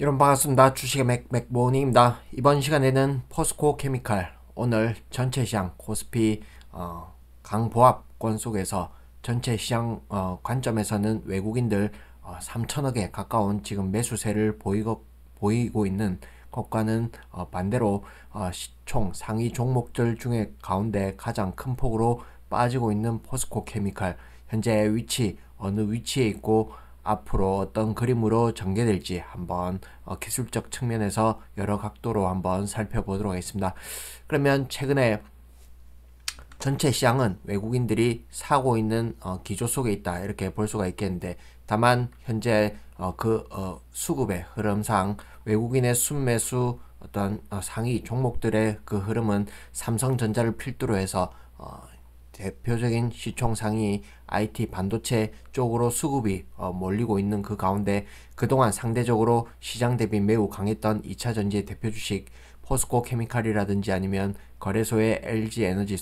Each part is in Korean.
여러분 반갑습니다. 주식의 맥모닝입니다. 이번 시간에는 포스코 케미칼 오늘 전체 시장 코스피 강보합권 속에서 전체 시장 관점에서는 외국인들 3천억에 가까운 지금 매수세를 보이고 있는 것과는 반대로 시총 상위 종목들 중에 가운데 가장 큰 폭으로 빠지고 있는 포스코 케미칼 현재 위치 어느 위치에 있고 앞으로 어떤 그림으로 전개될지 한번 기술적 측면에서 여러 각도로 한번 살펴보도록 하겠습니다. 그러면 최근에 전체 시장은 외국인들이 사고 있는 기조 속에 있다 이렇게 볼 수가 있겠는데, 다만 현재 수급의 흐름상 외국인의 순매수 어떤 상위 종목들의 그 흐름은 삼성전자를 필두로 해서 대표적인 시총 상위 IT 반도체 쪽으로 수급이 몰리고 있는 그 가운데 그동안 상대적으로 시장 대비 매우 강했던 2차전지의 대표 주식 포스코 케미칼이라든지 아니면 거래소의 LG 에너지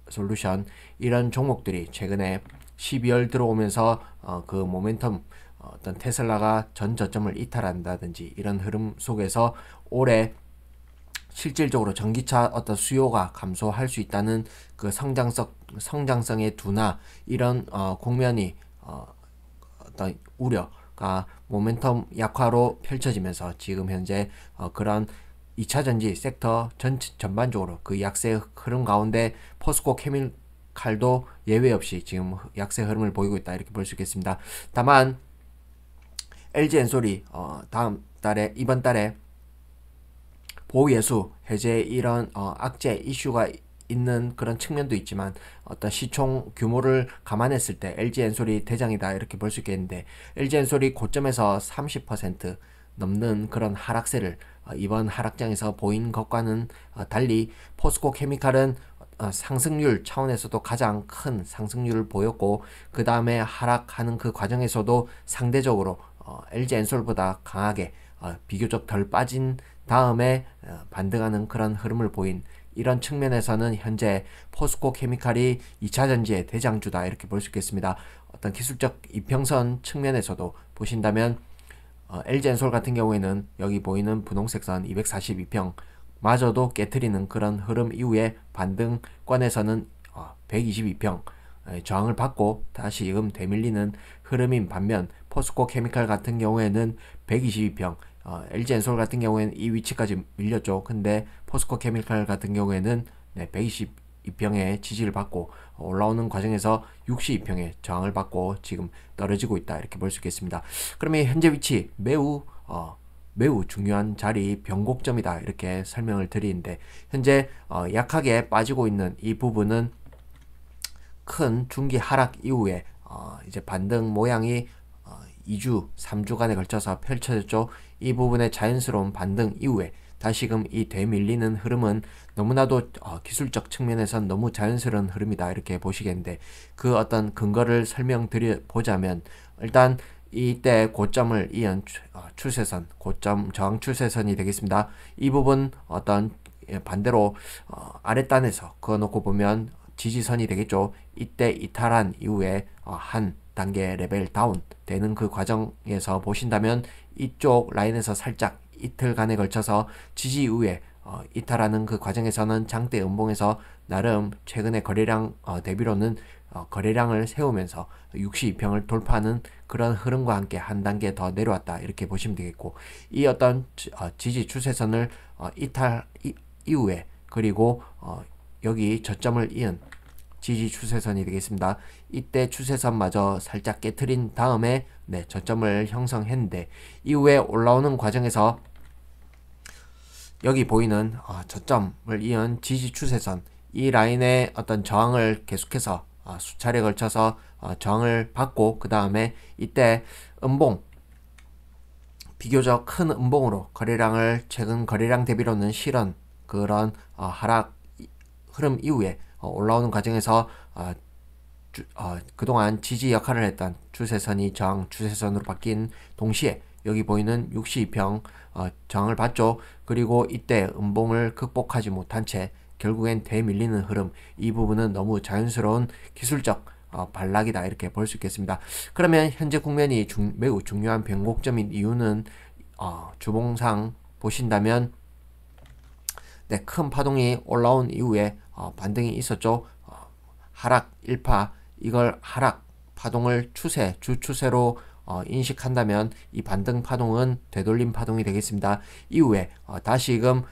솔루션, 이런 종목들이 최근에 12월 들어오면서 그 모멘텀 어떤 테슬라가 전 저점을 이탈한다든지 이런 흐름 속에서 올해 실질적으로 전기차 어떤 수요가 감소할 수 있다는 그 성장성의 둔화, 이런 국면이 어떤 우려가 모멘텀 약화로 펼쳐지면서 지금 현재 그런 2차전지 섹터 전반적으로 그 약세 흐름 가운데 포스코 케미칼도 예외 없이 지금 약세 흐름을 보이고 있다 이렇게 볼 수 있겠습니다. 다만 LG 엔솔이 이번 달에 보예수 해제 이런 악재 이슈가 있는 그런 측면도 있지만 어떤 시총 규모를 감안했을 때 LG 엔솔이 대장이다 이렇게 볼 수 있겠는데, LG 엔솔이 고점에서 30% 넘는 그런 하락세를 이번 하락장에서 보인 것과는 달리 포스코 케미칼은 상승률 차원에서도 가장 큰 상승률을 보였고, 그 다음에 하락하는 그 과정에서도 상대적으로 LG 엔솔보다 강하게 비교적 덜 빠진 다음에 반등하는 그런 흐름을 보인 이런 측면에서는 현재 포스코 케미칼이 2차전지의 대장주다 이렇게 볼 수 있겠습니다. 어떤 기술적 이평선 측면에서도 보신다면 LG엔솔 같은 경우에는 여기 보이는 분홍색 선 242평 마저도 깨트리는 그런 흐름 이후에 반등권에서는 122평 저항을 받고 다시 지금 되밀리는 흐름인 반면, 포스코 케미칼 같은 경우에는 122평 LG엔솔 같은 경우에는 이 위치까지 밀렸죠. 근데 포스코 케미칼 같은 경우에는 122평의 지지를 받고 올라오는 과정에서 62평의 저항을 받고 지금 떨어지고 있다 이렇게 볼 수 있겠습니다. 그러면 현재 위치 매우 중요한 자리 변곡점이다 이렇게 설명을 드리는데, 현재 약하게 빠지고 있는 이 부분은 큰 중기 하락 이후에 이제 반등 모양이 2주, 3주간에 걸쳐서 펼쳐졌죠. 이 부분의 자연스러운 반등 이후에 다시금 이 되밀리는 흐름은 너무나도 기술적 측면에선 너무 자연스러운 흐름이다 이렇게 보시겠는데, 그 어떤 근거를 설명드려 보자면, 일단 이때 고점을 이은 추세선, 고점 저항 추세선이 되겠습니다. 이 부분 어떤 반대로 아랫단에서 그어놓고 보면 지지선이 되겠죠. 이때 이탈한 이후에 한 단계 레벨 다운 되는 그 과정에서 보신다면 이쪽 라인에서 살짝 이틀간에 걸쳐서 지지 이후에 이탈하는 그 과정에서는 장대 음봉에서 나름 최근의 거래량 대비로는 거래량을 세우면서 62평을 돌파하는 그런 흐름과 함께 한 단계 더 내려왔다 이렇게 보시면 되겠고, 이 어떤 지지 추세선을 이탈 이후에 그리고 여기 저점을 이은 지지 추세선이 되겠습니다. 이때 추세선마저 살짝 깨트린 다음에 저점을 형성했는데, 이후에 올라오는 과정에서 여기 보이는 저점을 이은 지지 추세선, 이 라인의 어떤 저항을 계속해서 수차례 걸쳐서 저항을 받고, 그 다음에 이때 음봉, 비교적 큰 음봉으로 거래량을 최근 거래량 대비로는 실은 그런 하락 흐름 이후에 올라오는 과정에서 그동안 지지 역할을 했던 추세선이 저항 추세선으로 바뀐 동시에 여기 보이는 62평 저항을 받죠. 그리고 이때 음봉을 극복하지 못한 채 결국엔 되밀리는 흐름, 이 부분은 너무 자연스러운 기술적 반락이다 이렇게 볼 수 있겠습니다. 그러면 현재 국면이 매우 중요한 변곡점인 이유는 주봉상 보신다면 네, 큰 파동이 올라온 이후에 반등이 있었죠. 하락 1파, 이걸 하락 파동을 주 추세로 인식한다면 이 반등 파동은 되돌림 파동이 되겠습니다. 이후에 다시금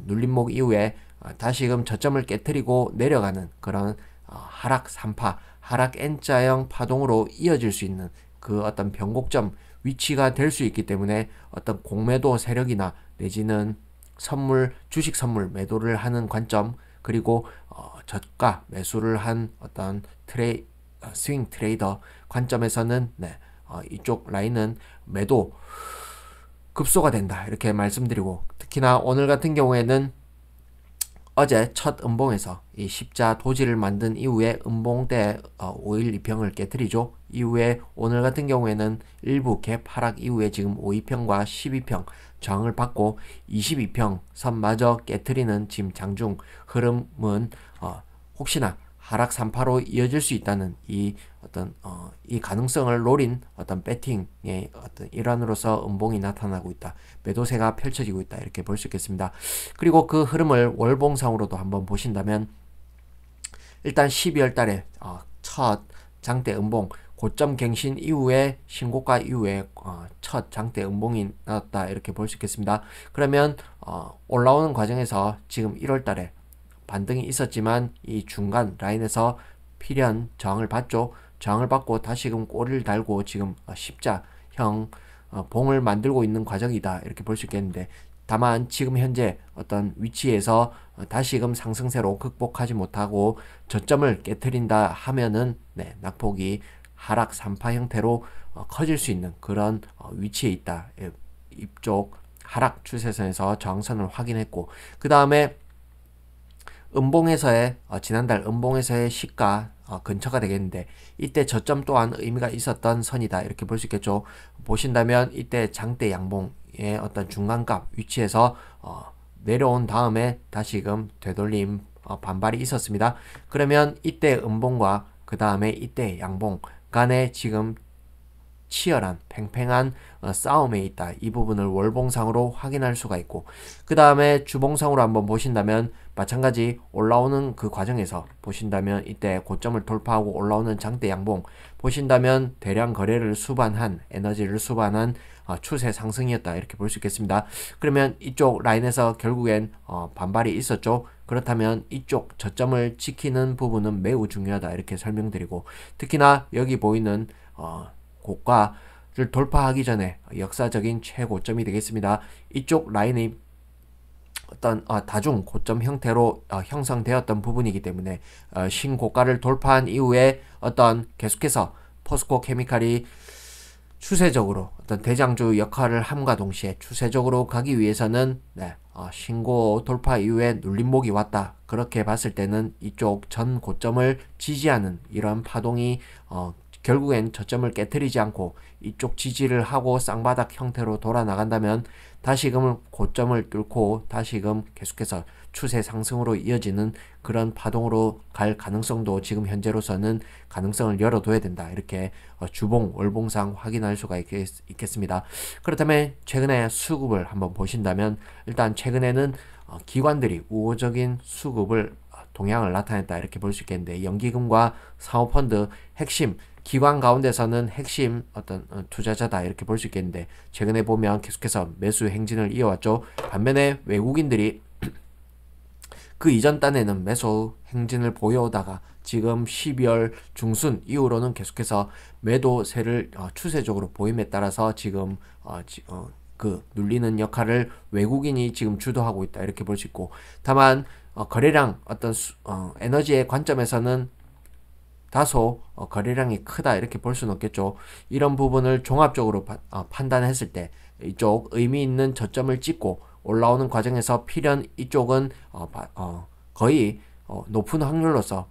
눌림목 이후에 다시금 저점을 깨뜨리고 내려가는 그런 하락 3파, 하락 N자형 파동으로 이어질 수 있는 그 어떤 변곡점 위치가 될 수 있기 때문에 어떤 공매도 세력이나 내지는 주식 선물 매도를 하는 관점, 그리고 저가 매수를 한 어떤 스윙 트레이더 관점에서는 네, 이쪽 라인은 매도 급소가 된다 이렇게 말씀드리고, 특히나 오늘 같은 경우에는 어제 첫 음봉에서 이 십자 도지를 만든 이후에 음봉 때 5일 2평을 깨뜨리죠. 이후에 오늘 같은 경우에는 일부 갭 하락 이후에 지금 5.2평과 12평 저항을 받고 22평 선마저 깨뜨리는 지금 장중 흐름은 혹시나 하락 3파로 이어질 수 있다는 이 어떤 이 가능성을 노린 어떤 배팅의 어떤 일환으로서 음봉이 나타나고 있다, 매도세가 펼쳐지고 있다 이렇게 볼 수 있겠습니다. 그리고 그 흐름을 월봉상으로도 한번 보신다면 일단 12월 달에 첫 장대 음봉 고점 갱신 이후에 신고가 이후에 첫 장대 음봉이 나왔다 이렇게 볼 수 있겠습니다. 그러면 올라오는 과정에서 지금 1월 달에 반등이 있었지만 이 중간 라인에서 필연 저항을 받죠. 저항을 받고 다시금 꼬리를 달고 지금 십자형 봉을 만들고 있는 과정이다 이렇게 볼 수 있겠는데, 다만 지금 현재 어떤 위치에서 다시금 상승세로 극복하지 못하고 저점을 깨트린다 하면은 네, 낙폭이 하락 3파 형태로 커질 수 있는 그런 위치에 있다. 이쪽 하락 추세선에서 저항선을 확인했고, 그 다음에 음봉에서의 지난달 음봉에서의 시가 근처가 되겠는데, 이때 저점 또한 의미가 있었던 선이다 이렇게 볼 수 있겠죠. 보신다면 이때 장대 양봉의 어떤 중간값 위치에서 내려온 다음에 다시금 되돌림 반발이 있었습니다. 그러면 이때 음봉과 그 다음에 이때 양봉 간에 지금 치열한 팽팽한 싸움에 있다, 이 부분을 월봉상으로 확인할 수가 있고, 그 다음에 주봉상으로 한번 보신다면 마찬가지 올라오는 그 과정에서 보신다면 이때 고점을 돌파하고 올라오는 장대 양봉 보신다면 대량 거래를 수반한, 에너지를 수반한 추세 상승이었다 이렇게 볼 수 있겠습니다. 그러면 이쪽 라인에서 결국엔 반발이 있었죠. 그렇다면 이쪽 저점을 지키는 부분은 매우 중요하다 이렇게 설명드리고, 특히나 여기 보이는 고가를 돌파하기 전에 역사적인 최고점이 되겠습니다. 이쪽 라인이 어떤 다중 고점 형태로 형성되었던 부분이기 때문에 신고가를 돌파한 이후에 어떤 계속해서 포스코 케미칼이 추세적으로 어떤 대장주 역할을 함과 동시에 추세적으로 가기 위해서는 네, 신고 돌파 이후에 눌림목이 왔다, 그렇게 봤을 때는 이쪽 전 고점을 지지하는 이런 파동이 결국엔 저점을 깨뜨리지 않고 이쪽 지지를 하고 쌍바닥 형태로 돌아 나간다면 다시금 고점을 뚫고 다시금 계속해서 추세 상승으로 이어지는 그런 파동으로 갈 가능성도 지금 현재로서는 가능성을 열어둬야 된다 이렇게 주봉 월봉상 확인할 수가 있겠습니다. 그렇다면 최근에 수급을 한번 보신다면 일단 최근에는 기관들이 우호적인 수급을 동향을 나타냈다 이렇게 볼 수 있겠는데, 연기금과 사모펀드 핵심 기관 가운데서는 핵심 어떤 투자자다 이렇게 볼 수 있겠는데, 최근에 보면 계속해서 매수 행진을 이어왔죠. 반면에 외국인들이 그 이전 단에는 매수 행진을 보여오다가 지금 12월 중순 이후로는 계속해서 매도세를 추세적으로 보임에 따라서 지금 그 눌리는 역할을 외국인이 지금 주도하고 있다 이렇게 볼 수 있고, 다만 거래량 어떤 에너지의 관점에서는 다소 거래량이 크다 이렇게 볼 수는 없겠죠. 이런 부분을 종합적으로 판단했을 때 이쪽 의미 있는 저점을 찍고 올라오는 과정에서 필연 이쪽은 거의 높은 확률로서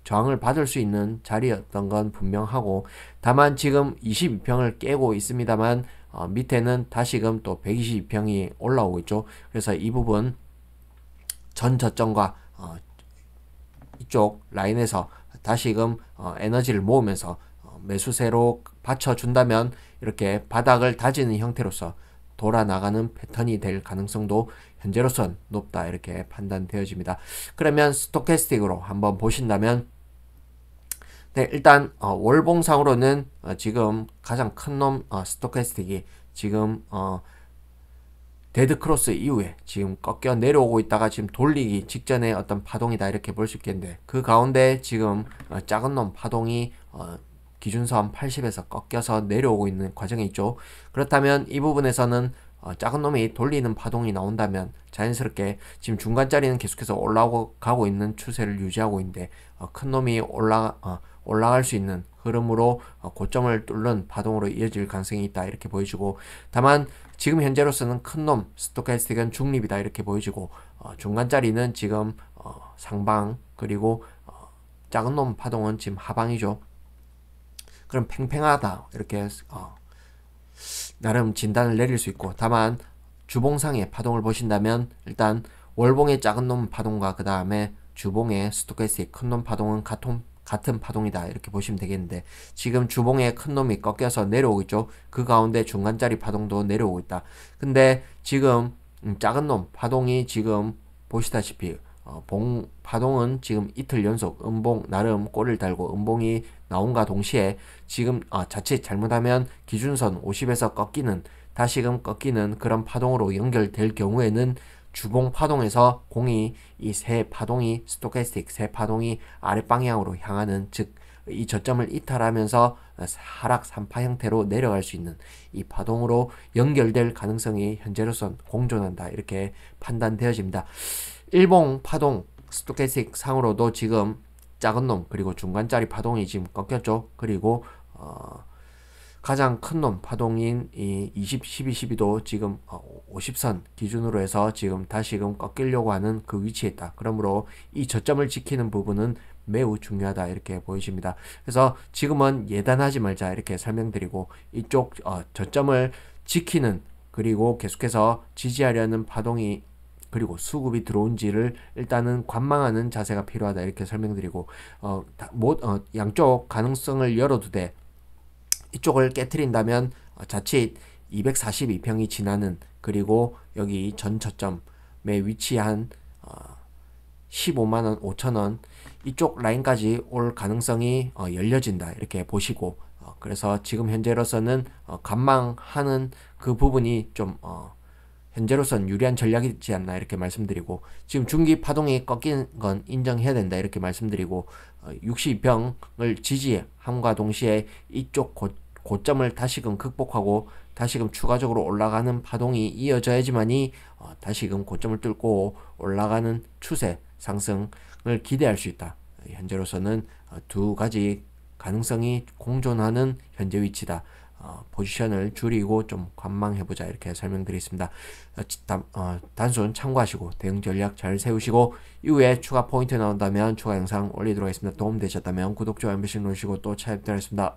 저항을 받을 수 있는 자리였던 건 분명하고, 다만 지금 22평을 깨고 있습니다만 밑에는 다시금 또 122평이 올라오고 있죠. 그래서 이 부분 전 저점과 이쪽 라인에서 다시금 에너지를 모으면서 매수세로 받쳐준다면 이렇게 바닥을 다지는 형태로서 돌아 나가는 패턴이 될 가능성도 현재로선 높다 이렇게 판단되어집니다. 그러면 스토캐스틱으로 한번 보신다면 네, 일단 월봉상으로는 지금 가장 큰 놈 스토캐스틱이 지금 데드크로스 이후에 지금 꺾여 내려오고 있다가 지금 돌리기 직전의 어떤 파동이다 이렇게 볼 수 있겠는데, 그 가운데 지금 작은 놈 파동이 기준선 80에서 꺾여서 내려오고 있는 과정이 있죠. 그렇다면 이 부분에서는 작은 놈이 돌리는 파동이 나온다면 자연스럽게 지금 중간짜리는 계속해서 올라가고 있는 추세를 유지하고 있는데, 큰 놈이 올라갈 수 있는 흐름으로 고점을 뚫는 파동으로 이어질 가능성이 있다 이렇게 보여지고, 다만 지금 현재로서는 큰 놈 스토캐스틱은 중립이다 이렇게 보여지고, 중간짜리는 지금 상방, 그리고 작은 놈 파동은 지금 하방이죠. 그럼 팽팽하다 이렇게 나름 진단을 내릴 수 있고, 다만 주봉상의 파동을 보신다면 일단 월봉의 작은 놈 파동과 그 다음에 주봉의 스토캐스틱 큰 놈 파동은 같은 파동이다 이렇게 보시면 되겠는데, 지금 주봉의 큰 놈이 꺾여서 내려오고 있죠. 그 가운데 중간짜리 파동도 내려오고 있다. 근데 지금 작은 놈 파동이 지금 보시다시피 봉 파동은 지금 이틀 연속 음봉 나름 꼬리를 달고 음봉이 나온과 동시에 지금 자칫 잘못하면 기준선 50에서 꺾이는, 다시금 꺾이는 그런 파동으로 연결될 경우에는 주봉 파동에서 공이 이 세 파동이 스토캐스틱 세 파동이 아랫방향으로 향하는, 즉 이 저점을 이탈하면서 하락 3파 형태로 내려갈 수 있는 이 파동으로 연결될 가능성이 현재로선 공존한다 이렇게 판단되어집니다. 일봉 파동 스토캐스틱 상으로도 지금 작은 놈 그리고 중간짜리 파동이 지금 꺾였죠. 그리고 가장 큰 놈 파동인 이 20, 12, 12도 지금 50선 기준으로 해서 지금 다시금 꺾이려고 하는 그 위치에 있다. 그러므로 이 저점을 지키는 부분은 매우 중요하다 이렇게 보여집니다. 그래서 지금은 예단하지 말자 이렇게 설명드리고, 이쪽 저점을 지키는, 그리고 계속해서 지지하려는 파동이 그리고 수급이 들어온지를 일단은 관망하는 자세가 필요하다 이렇게 설명드리고, 양쪽 가능성을 열어두되 이쪽을 깨트린다면 자칫 242평이 지나는, 그리고 여기 전 저점에 위치한 15만원 5천원 이쪽 라인까지 올 가능성이 열려진다 이렇게 보시고, 그래서 지금 현재로서는 관망하는 그 부분이 좀 현재로선 유리한 전략이지 않나 이렇게 말씀드리고, 지금 중기 파동이 꺾인 건 인정해야 된다 이렇게 말씀드리고, 62평을 지지함과 동시에 이쪽 고점을 다시금 극복하고 다시금 추가적으로 올라가는 파동이 이어져야지만이 다시금 고점을 뚫고 올라가는 추세 상승을 기대할 수 있다. 현재로서는 두 가지 가능성이 공존하는 현재 위치다. 포지션을 줄이고 좀 관망해보자 이렇게 설명드리겠습니다. 단순 참고하시고 대응 전략 잘 세우시고, 이후에 추가 포인트 나온다면 추가 영상 올리도록 하겠습니다. 도움되셨다면 구독, 좋아요 한 번씩 누르시고 또 찾아뵙도록 하겠습니다.